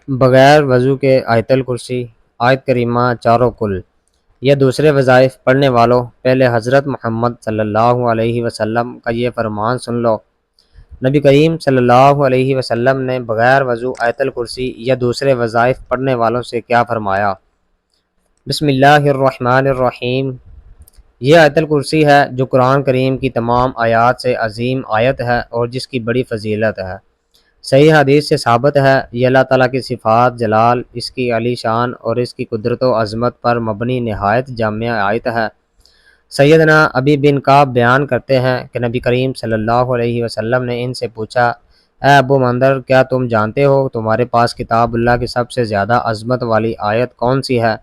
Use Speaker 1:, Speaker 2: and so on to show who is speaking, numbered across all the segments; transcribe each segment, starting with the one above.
Speaker 1: بغیر وضو کے آیت الکرسی، آیت کریمہ چاروں کل یا دوسرے وظائف پڑھنے والوں، پہلے حضرت محمد صلی اللہ علیہ وسلم کا یہ فرمان سن لو۔ نبی کریم صلی اللہ علیہ وسلم نے بغیر وضو آیت الکرسی یا دوسرے وظائف پڑھنے والوں سے کیا فرمایا؟ بسم اللہ الرحمن الرحیم۔ یہ آیت الکرسی ہے جو قرآن کریم کی تمام آیات سے عظیم آیت ہے اور جس کی بڑی فضیلت ہے۔ صحیح حدیث سے ثابت ہے، یہ اللہ تعالیٰ کی صفات جلال، اس کی علی شان اور اس کی قدرت و عظمت پر مبنی نہایت جامع آیت ہے۔ سیدنا ابی بن کعب بیان کرتے ہیں کہ نبی کریم صلی اللہ علیہ وسلم نے ان سے پوچھا، اے ابو مندر، کیا تم جانتے ہو تمہارے پاس کتاب اللہ کی سب سے زیادہ عظمت والی آیت کون سی ہے؟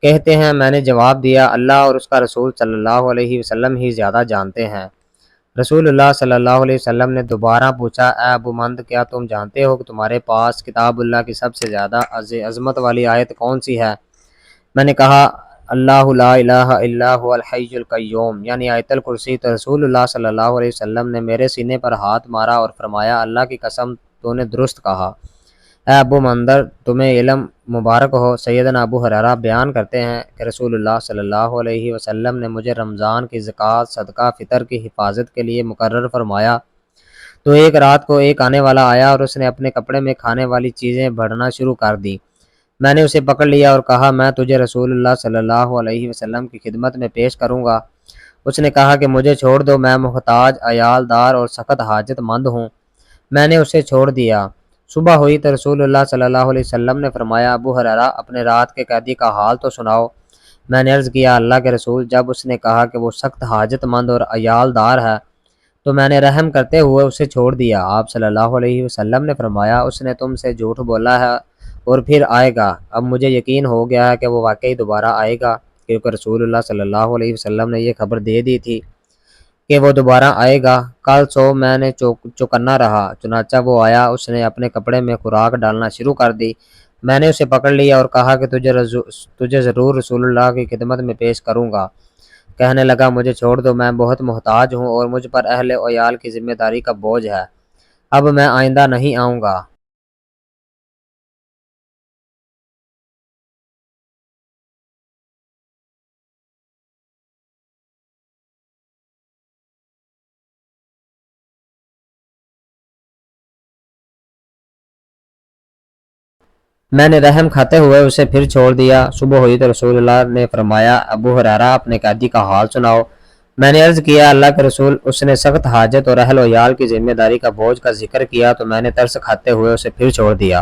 Speaker 1: کہتے ہیں میں نے جواب دیا، اللہ اور اس کا رسول صلی اللہ علیہ وسلم ہی زیادہ جانتے ہیں۔ رسول اللہ صلی اللہ علیہ وسلم نے دوبارہ پوچھا، اے ابو مند، کیا تم جانتے ہو کہ تمہارے پاس کتاب اللہ کی سب سے زیادہ عظمت والی آیت کون سی ہے؟ میں نے کہا، اللہ لا الہ الا هو الحی القیوم، یعنی آیت الکرسی۔ تو رسول اللہ صلی اللہ علیہ وسلم نے میرے سینے پر ہاتھ مارا اور فرمایا، اللہ کی قسم، تو نے درست کہا۔ اے ابو مندر، تمہیں علم مبارک ہو۔ سیدنا ابو ہریرہ بیان کرتے ہیں کہ رسول اللہ صلی اللہ علیہ وسلم نے مجھے رمضان کی زکوٰۃ، صدقہ فطر کی حفاظت کے لیے مقرر فرمایا تو ایک رات کو ایک آنے والا آیا اور اس نے اپنے کپڑے میں کھانے والی چیزیں بھرنا شروع کر دی۔ میں نے اسے پکڑ لیا اور کہا، میں تجھے رسول اللہ صلی اللہ علیہ وسلم کی خدمت میں پیش کروں گا۔ اس نے کہا کہ مجھے چھوڑ دو، میں محتاج، عیال دار اور سخت حاجت مند ہوں۔ میں نے اسے چھوڑ دیا۔ صبح ہوئی تو رسول اللہ صلی اللہ علیہ وسلم نے فرمایا، ابو ہریرہ، اپنے رات کے قیدی کا حال تو سناؤ۔ میں نے عرض کیا، اللہ کے رسول، جب اس نے کہا کہ وہ سخت حاجت مند اور عیال دار ہے تو میں نے رحم کرتے ہوئے اسے چھوڑ دیا۔ آپ صلی اللہ علیہ وسلم نے فرمایا، اس نے تم سے جھوٹ بولا ہے اور پھر آئے گا۔ اب مجھے یقین ہو گیا ہے کہ وہ واقعی دوبارہ آئے گا، کیونکہ رسول اللہ صلی اللہ علیہ وسلم نے یہ خبر دے دی تھی کہ وہ دوبارہ آئے گا۔ کل سو میں نے چوکنا رہا، چنانچہ وہ آیا، اس نے اپنے کپڑے میں خوراک ڈالنا شروع کر دی۔ میں نے اسے پکڑ لیا اور کہا کہ تجھے ضرور رسول اللہ کی خدمت میں پیش کروں گا۔ کہنے لگا، مجھے چھوڑ دو، میں بہت محتاج ہوں اور مجھ پر اہل و عیال کی ذمہ داری کا بوجھ ہے، اب میں آئندہ نہیں آؤں گا۔ میں نے رحم کھاتے ہوئے اسے پھر چھوڑ دیا۔ صبح ہوئی تو رسول اللہ نے فرمایا، ابو ہریرہ، اپنے قیدی کا حال سناؤ۔ میں نے عرض کیا، اللہ کے رسول، اس نے سخت حاجت اور اہل و عیال کی ذمہ داری کا بوجھ کا ذکر کیا تو میں نے ترس کھاتے ہوئے اسے پھر چھوڑ دیا۔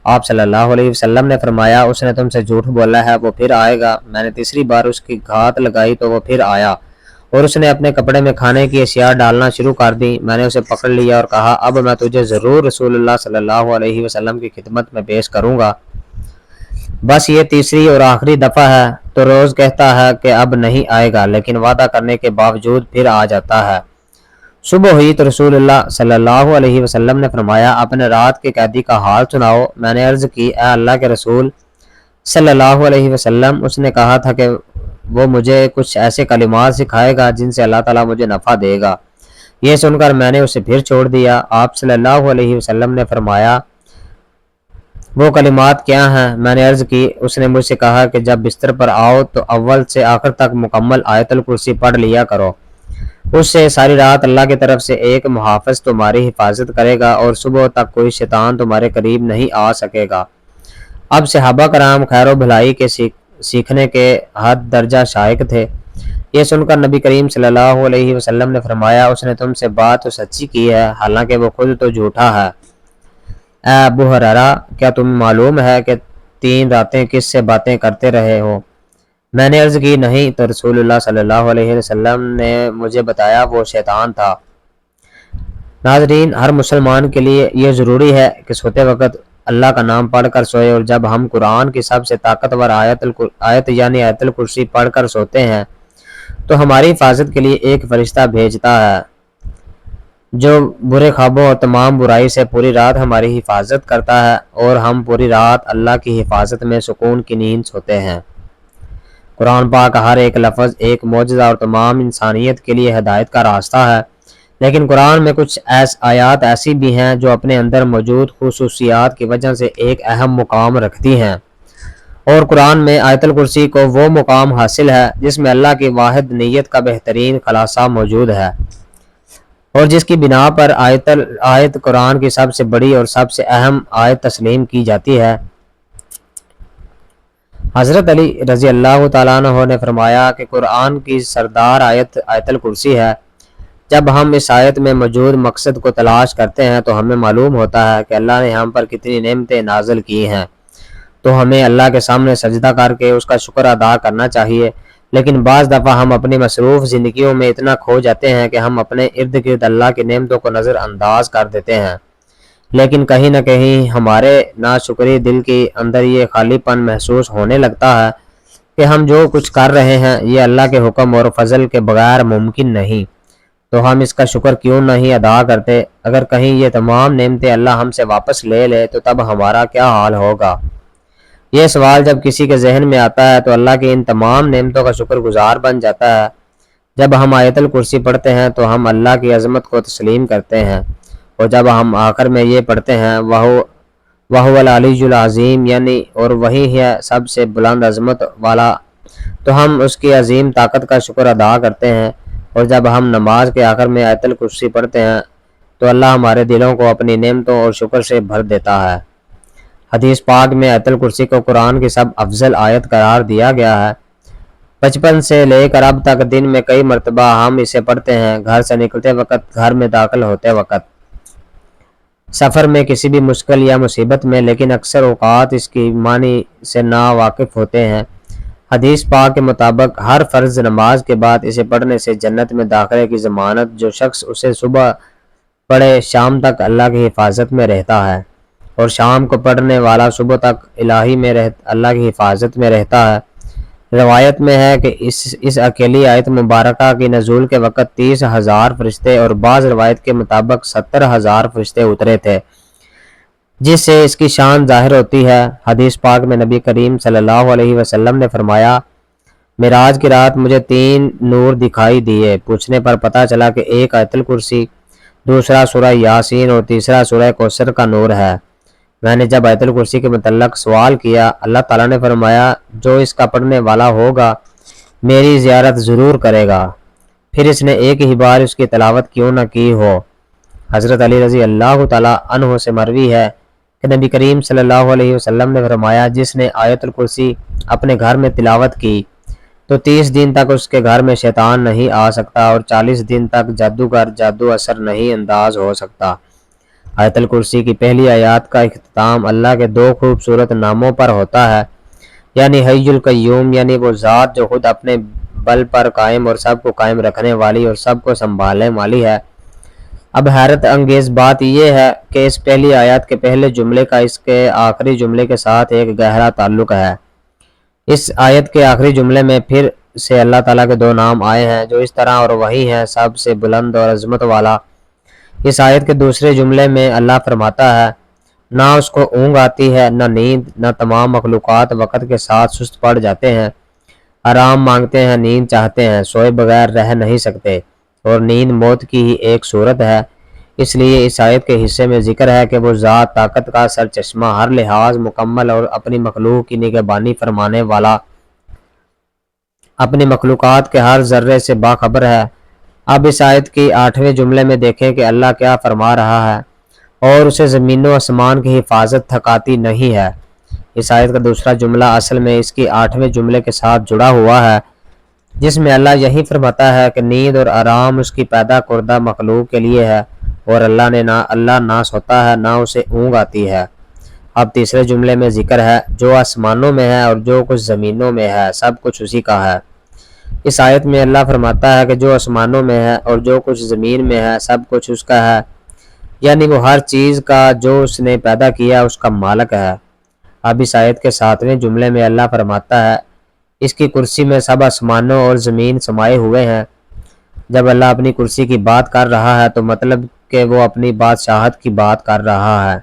Speaker 1: آپ صلی اللہ علیہ وسلم نے فرمایا، اس نے تم سے جھوٹ بولا ہے، وہ پھر آئے گا۔ میں نے تیسری بار اس کی گھات لگائی تو وہ پھر آیا اور اس نے اپنے کپڑے میں کھانے کی اشیاء ڈالنا شروع کر دی۔ میں نے اسے پکڑ لیا اور کہا، اب میں تجھے ضرور رسول اللہ صلی اللہ علیہ وسلم کی خدمت میں پیش کروں گا۔ بس یہ تیسری اور آخری دفعہ ہے۔ تو روز کہتا ہے کہ اب نہیں آئے گا، لیکن وعدہ کرنے کے باوجود پھر آ جاتا ہے۔ صبح ہوئی تو رسول اللہ صلی اللہ علیہ وسلم نے فرمایا، اپنے رات کے قیدی کا حال سناؤ۔ میں نے عرض کی، اے اللہ کے رسول صلی اللہ علیہ وسلم، اس نے کہا تھا کہ وہ مجھے کچھ ایسے کلمات سکھائے گا جن سے اللہ تعالیٰ مجھے نفع دے گا۔ یہ سن کر میں نے اسے پھر چھوڑ دیا۔ آپ صلی اللہ علیہ وسلم نے فرمایا، وہ کلمات کیا ہیں؟ میں نے عرض کی۔ اس نے مجھ سے کہا کہ جب بستر پر آؤ تو اول سے آخر تک مکمل آیت الکرسی پڑھ لیا کرو، اس سے ساری رات اللہ کی طرف سے ایک محافظ تمہاری حفاظت کرے گا اور صبح تک کوئی شیطان تمہارے قریب نہیں آ سکے گا۔ اب صحابہ کرام خیر و بھلائی کے سیکھنے کے حد درجہ شائق تھے۔ یہ سن کر نبی کریم صلی اللہ علیہ وسلم نے فرمایا، اس نے تم سے بات تو سچی کی ہے، حالانکہ وہ خود تو جھوٹا ہے۔ اے ابو ہریرہ، کیا تمہیں معلوم ہے کہ 3 راتیں کس سے باتیں کرتے رہے ہو؟ میں نے عرض کی، نہیں۔ تو رسول اللہ صلی اللہ علیہ وسلم نے مجھے بتایا، وہ شیطان تھا۔ ناظرین، ہر مسلمان کے لیے یہ ضروری ہے کہ سوتے وقت اللہ کا نام پڑھ کر سوئے، اور جب ہم قرآن کی سب سے طاقتور آیت یعنی آیت الکرسی پڑھ کر سوتے ہیں تو ہماری حفاظت کے لیے ایک فرشتہ بھیجتا ہے جو برے خوابوں اور تمام برائی سے پوری رات ہماری حفاظت کرتا ہے، اور ہم پوری رات اللہ کی حفاظت میں سکون کی نیند سوتے ہیں۔ قرآن پاک کا ہر ایک لفظ ایک معجزہ اور تمام انسانیت کے لیے ہدایت کا راستہ ہے۔ لیکن قرآن میں کچھ آیات ایسی بھی ہیں جو اپنے اندر موجود خصوصیات کی وجہ سے ایک اہم مقام رکھتی ہیں، اور قرآن میں آیت الکرسی کو وہ مقام حاصل ہے جس میں اللہ کی واحد نیت کا بہترین خلاصہ موجود ہے، اور جس کی بنا پر آیت قرآن کی سب سے بڑی اور سب سے اہم آیت تسلیم کی جاتی ہے۔ حضرت علی رضی اللہ تعالیٰ عنہ نے فرمایا کہ قرآن کی سردار آیت الکرسی ہے۔ جب ہم اس آیت میں موجود مقصد کو تلاش کرتے ہیں تو ہمیں معلوم ہوتا ہے کہ اللہ نے ہم پر کتنی نعمتیں نازل کی ہیں، تو ہمیں اللہ کے سامنے سجدہ کر کے اس کا شکر ادا کرنا چاہیے۔ لیکن بعض دفعہ ہم اپنی مصروف زندگیوں میں اتنا کھو جاتے ہیں کہ ہم اپنے ارد گرد اللہ کی نعمتوں کو نظر انداز کر دیتے ہیں، لیکن کہیں نہ کہیں ہمارے ناشکری دل کے اندر یہ خالی پن محسوس ہونے لگتا ہے کہ ہم جو کچھ کر رہے ہیں یہ اللہ کے حکم اور فضل کے بغیر ممکن نہیں، تو ہم اس کا شکر کیوں نہیں ادا کرتے؟ اگر کہیں یہ تمام نعمتیں اللہ ہم سے واپس لے لے تو تب ہمارا کیا حال ہوگا؟ یہ سوال جب کسی کے ذہن میں آتا ہے تو اللہ کی ان تمام نعمتوں کا شکر گزار بن جاتا ہے۔ جب ہم آیت الکرسی پڑھتے ہیں تو ہم اللہ کی عظمت کو تسلیم کرتے ہیں، اور جب ہم آخر میں یہ پڑھتے ہیں وَهُوَ الْعَلِيُّ الْعَظِيمُ، یعنی اور وہی ہے سب سے بلند عظمت والا، تو ہم اس کی عظیم طاقت کا شکر ادا کرتے ہیں۔ اور جب ہم نماز کے آخر میں آیت الکرسی پڑھتے ہیں تو اللہ ہمارے دلوں کو اپنی نعمتوں اور شکر سے بھر دیتا ہے۔ حدیث پاک میں آیت الکرسی کو قرآن کی سب افضل آیت قرار دیا گیا ہے۔ بچپن سے لے کر اب تک دن میں کئی مرتبہ ہم اسے پڑھتے ہیں، گھر سے نکلتے وقت، گھر میں داخل ہوتے وقت، سفر میں، کسی بھی مشکل یا مصیبت میں، لیکن اکثر اوقات اس کی معنی سے نا واقف ہوتے ہیں۔ حدیث پاک کے مطابق ہر فرض نماز کے بعد اسے پڑھنے سے جنت میں داخلے کی ضمانت، جو شخص اسے صبح پڑھے شام تک اللہ کی حفاظت میں رہتا ہے، اور شام کو پڑھنے والا صبح تک اللہ کی حفاظت میں رہتا ہے۔ روایت میں ہے کہ اس اکیلی آیت مبارکہ کی نزول کے وقت 30,000 فرشتے اور بعض روایت کے مطابق 70,000 فرشتے اترے تھے، جس سے اس کی شان ظاہر ہوتی ہے۔ حدیث پاک میں نبی کریم صلی اللہ علیہ وسلم نے فرمایا، معراج کی رات مجھے 3 نور دکھائی دیے۔ پوچھنے پر پتہ چلا کہ ایک آیت الکرسی، دوسرا سورہ یاسین اور تیسرا سورہ کوثر کا نور ہے۔ میں نے جب آیت الکرسی کے متعلق سوال کیا، اللہ تعالیٰ نے فرمایا، جو اس کا پڑھنے والا ہوگا میری زیارت ضرور کرے گا، پھر اس نے ایک ہی بار اس کی تلاوت کیوں نہ کی ہو۔ حضرت علی رضی اللہ تعالیٰ عنہ سے مروی ہے کہ نبی کریم صلی اللہ علیہ وسلم نے فرمایا، جس نے آیت الکرسی اپنے گھر میں تلاوت کی تو 30 دن تک اس کے گھر میں شیطان نہیں آ سکتا، اور 40 دن تک جادوگر جادو اثر نہیں انداز ہو سکتا۔ آیت الکرسی کی پہلی آیات کا اختتام اللہ کے 2 خوبصورت ناموں پر ہوتا ہے، یعنی حی القیوم، یعنی وہ ذات جو خود اپنے بل پر قائم اور سب کو قائم رکھنے والی اور سب کو سنبھالنے والی ہے۔ اب حیرت انگیز بات یہ ہے کہ اس پہلی آیات کے پہلے جملے کا اس کے آخری جملے کے ساتھ ایک گہرا تعلق ہے۔ اس آیت کے آخری جملے میں پھر سے اللہ تعالیٰ کے 2 نام آئے ہیں جو اس طرح اور وہی ہیں سب سے بلند اور عظمت والا۔ اس آیت کے دوسرے جملے میں اللہ فرماتا ہے، نہ اس کو اونگ آتی ہے نہ نیند، نہ تمام مخلوقات وقت کے ساتھ سست پڑ جاتے ہیں، آرام مانگتے ہیں، نیند چاہتے ہیں، سوئے بغیر رہ نہیں سکتے، اور نیند موت کی ہی ایک صورت ہے۔ اس لیے اس آیت کے حصے میں ذکر ہے کہ وہ ذات طاقت کا سرچشمہ، ہر لحاظ مکمل اور اپنی مخلوق کی نگہبانی فرمانے والا، اپنی مخلوقات کے ہر ذرے سے باخبر ہے۔ اب اس آیت کی 8ویں جملے میں دیکھیں کہ اللہ کیا فرما رہا ہے، اور اسے زمین و آسمان کی حفاظت تھکاتی نہیں ہے۔ اس آیت کا دوسرا جملہ اصل میں اس کی 8ویں جملے کے ساتھ جڑا ہوا ہے، جس میں اللہ یہی فرماتا ہے کہ نیند اور آرام اس کی پیدا کردہ مخلوق کے لیے ہے، اور اللہ نہ سوتا ہے نہ اسے اونگ آتی ہے۔ اب تیسرے جملے میں ذکر ہے، جو آسمانوں میں ہے اور جو کچھ زمینوں میں ہے سب کچھ اسی کا ہے۔ اس آیت میں اللہ فرماتا ہے کہ جو آسمانوں میں ہے اور جو کچھ زمین میں ہے سب کچھ اس کا ہے، یعنی وہ ہر چیز کا جو اس نے پیدا کیا اس کا مالک ہے۔ اب اس آیت کے 7ویں جملے میں اللہ فرماتا ہے، اس کی کرسی میں سب آسمانوں اور زمین سمائے ہوئے ہیں۔ جب اللہ اپنی کرسی کی بات کر رہا ہے تو مطلب کہ وہ اپنی بادشاہت کی بات کر رہا ہے۔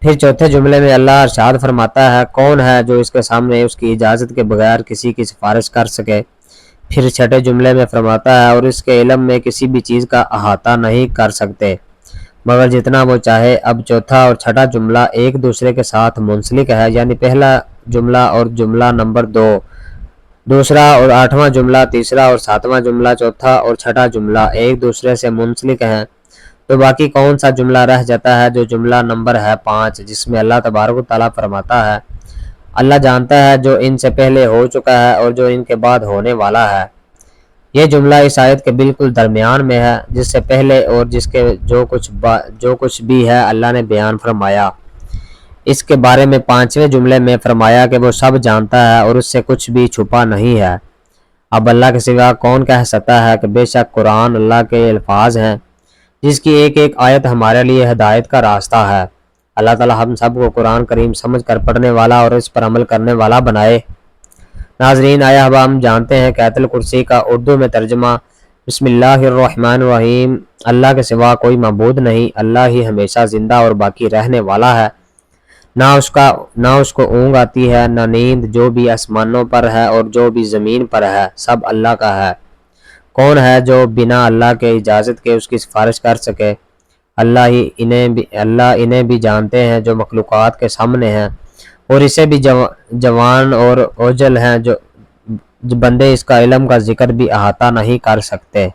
Speaker 1: پھر چوتھے جملے میں اللہ ارشاد فرماتا ہے، کون ہے جو اس کے سامنے اس کی اجازت کے بغیر کسی کی سفارش کر سکے؟ پھر چھٹے جملے میں فرماتا ہے اور اس کے علم میں کسی بھی چیز کا احاطہ نہیں کر سکتے مگر جتنا وہ چاہے۔ اب چوتھا اور چھٹا جملہ ایک دوسرے کے ساتھ منسلک ہے، یعنی پہلا جملہ اور جملہ نمبر 2، دوسرا اور 8واں جملہ، تیسرا اور 7واں جملہ، چوتھا اور چھٹا جملہ ایک دوسرے سے منسلک ہیں۔ تو باقی کون سا جملہ رہ جاتا ہے جو جملہ نمبر ہے 5، جس میں اللہ تبارک و تعالیٰ فرماتا ہے اللہ جانتا ہے جو ان سے پہلے ہو چکا ہے اور جو ان کے بعد ہونے والا ہے۔ یہ جملہ اس آیت کے بالکل درمیان میں ہے، جس سے پہلے اور جس کے جو کچھ بھی ہے اللہ نے بیان فرمایا۔ اس کے بارے میں 5ویں جملے میں فرمایا کہ وہ سب جانتا ہے اور اس سے کچھ بھی چھپا نہیں ہے۔ اب اللہ کے سوا کون کہہ سکتا ہے کہ بے شک قرآن اللہ کے الفاظ ہیں، جس کی ایک ایک آیت ہمارے لیے ہدایت کا راستہ ہے۔ اللہ تعالی ہم سب کو قرآن کریم سمجھ کر پڑھنے والا اور اس پر عمل کرنے والا بنائے۔ ناظرین، آیا اب ہم جانتے ہیں کہ آیت الکرسی کا اردو میں ترجمہ۔ بسم اللہ الرحمن الرحیم۔ اللہ کے سوا کوئی معبود نہیں، اللہ ہی ہمیشہ زندہ اور باقی رہنے والا ہے، نہ اس کو اونگ آتی ہے نہ نیند۔ جو بھی آسمانوں پر ہے اور جو بھی زمین پر ہے سب اللہ کا ہے۔ کون ہے جو بنا اللہ کے اجازت کے اس کی سفارش کر سکے؟ اللہ انہیں بھی جانتے ہیں جو مخلوقات کے سامنے ہیں، اور اسے بھی جوان اور اوجل ہیں جو بندے اس کا علم کا ذکر بھی احاطہ نہیں کر سکتے۔